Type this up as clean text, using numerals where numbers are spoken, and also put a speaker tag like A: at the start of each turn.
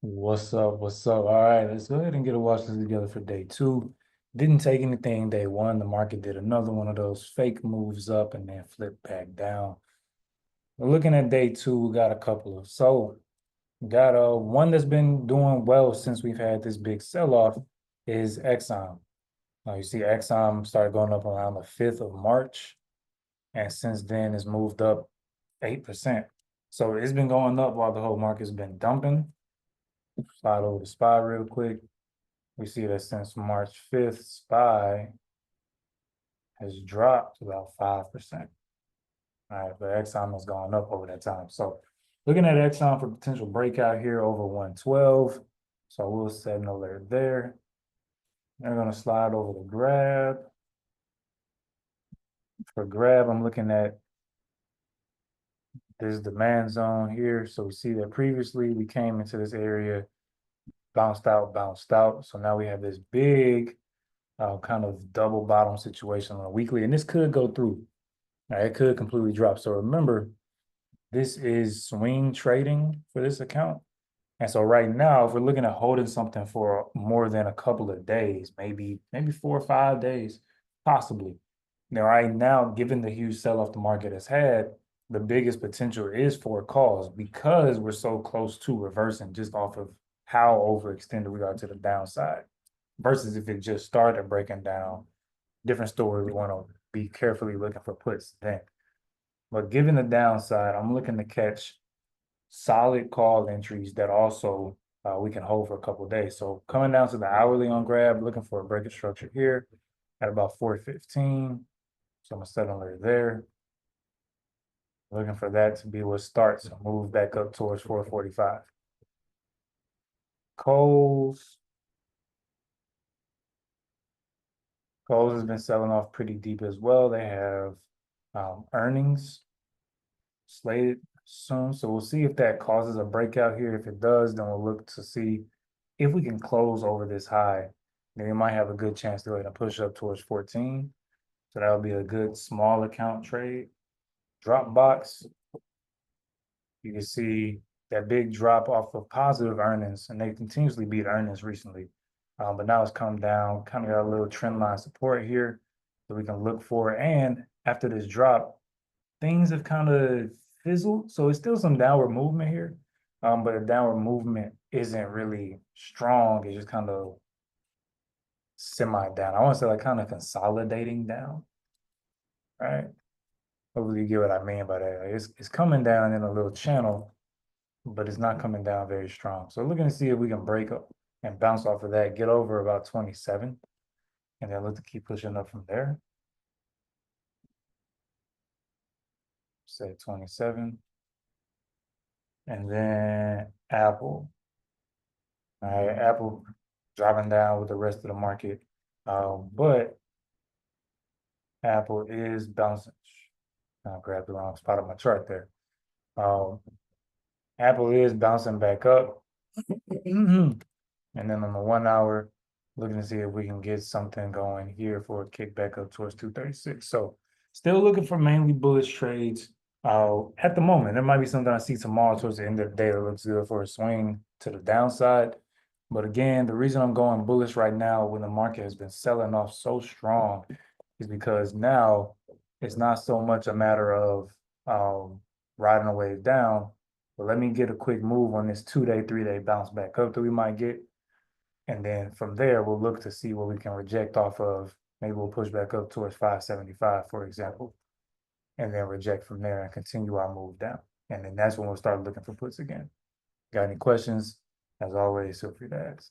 A: What's up? What's up? All right, let's go ahead and get a watch list together for day two. Didn't take anything day one. The market did another one of those fake moves up and then flipped back down. We're looking at day two. We got a couple of we got one that's been doing well since we've had this big sell-off is Exxon. Now you see Exxon started going up around the 5th of March, and since then it's moved up 8%. So it's been going up while the whole market's been dumping. Slide over the SPY real quick. We see that since March 5th, SPY has dropped about 5%. All right, but Exxon has gone up over that time. So looking at Exxon for potential breakout here over 112. So we'll set an alert there. They're going to slide over to grab. For grab, I'm looking at this demand zone here. So we see that previously we came into this area, bounced out, bounced out. So now we have this big kind of double bottom situation on a weekly, and this could go through. Right, it could completely drop. So remember, this is swing trading for this account. And so right now, if we're looking at holding something for more than a couple of days, maybe 4 or 5 days, possibly. Now, right now, given the huge sell-off the market has had, the biggest potential is for calls because we're so close to reversing just off of how overextended we are to the downside. Versus if it just started breaking down, different story. We want to be carefully looking for puts then. But given the downside, I'm looking to catch solid call entries that also we can hold for a couple of days. So coming down to the hourly on grab, looking for a breaking structure here at about 415. So I'm gonna set an alert there. Looking for that to be what starts and move back up towards 445. Coles. Coles has been selling off pretty deep as well. They have earnings slated soon. So we'll see if that causes a breakout here. If it does, then we'll look to see if we can close over this high. Then we might have a good chance to go ahead and push up towards 14. So that'll be a good small account trade. Drop box, you can see that big drop off of positive earnings, and they continuously beat earnings recently. But now it's come down, kind of got a little trend line support here that we can look for. And after this drop, things have kind of fizzled. So it's still some downward movement here, but the downward movement isn't really strong. It's just kind of semi down. I want to say like kind of consolidating down, right? Hopefully you get what I mean by that. Like it's coming down in a little channel, but it's not coming down very strong. So looking to see if we can break up and bounce off of that, get over about 27, and then look to keep pushing up from there. Say 27. And then Apple. All right, Apple driving down with the rest of the market. But Apple is bouncing. I grabbed the wrong spot on my chart there. Apple is bouncing back up. And then on the 1 hour, looking to see if we can get something going here for a kickback up towards 236. So still looking for mainly bullish trades. At the moment, there might be something I see tomorrow towards the end of the day that looks good for a swing to the downside. But again, the reason I'm going bullish right now when the market has been selling off so strong is because now it's not so much a matter of riding a wave down, but let me get a quick move on this 2 day, 3 day bounce back up that we might get. And then from there, we'll look to see what we can reject off of. Maybe we'll push back up towards 575, for example, and then reject from there and continue our move down. And then that's when we'll start looking for puts again. Got any questions? As always, feel free to ask.